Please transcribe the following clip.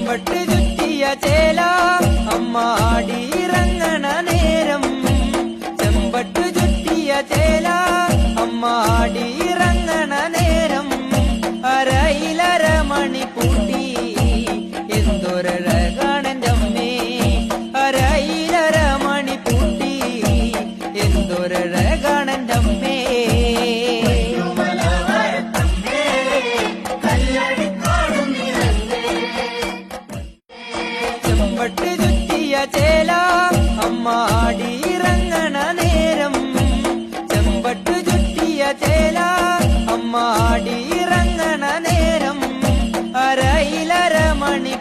ചെമ്പട്ട് ചുറ്റിയ ചേല അമ്മാടിയിറങ്ങണ നേരം, ചെമ്പട്ട് ചുറ്റിയ ചേല അമ്മാടിയിറങ്ങണ നേരം, അരയിലര മണി പൂട്ടി എന്തൊരഴകാണെന്റെ അമ്മേ, അരയിലര മണി പൂട്ടി എന്തൊരഴകാണെന്റെ അമ്മേ. ചെമ്പട്ട് ചുറ്റിയ ചേല അമ്മാടിയിറങ്ങണ നേരം, ചെമ്പട്ട് ചുറ്റിയ ചേല അമ്മാടിയിറങ്ങണ നേരം, അരയിലര മണി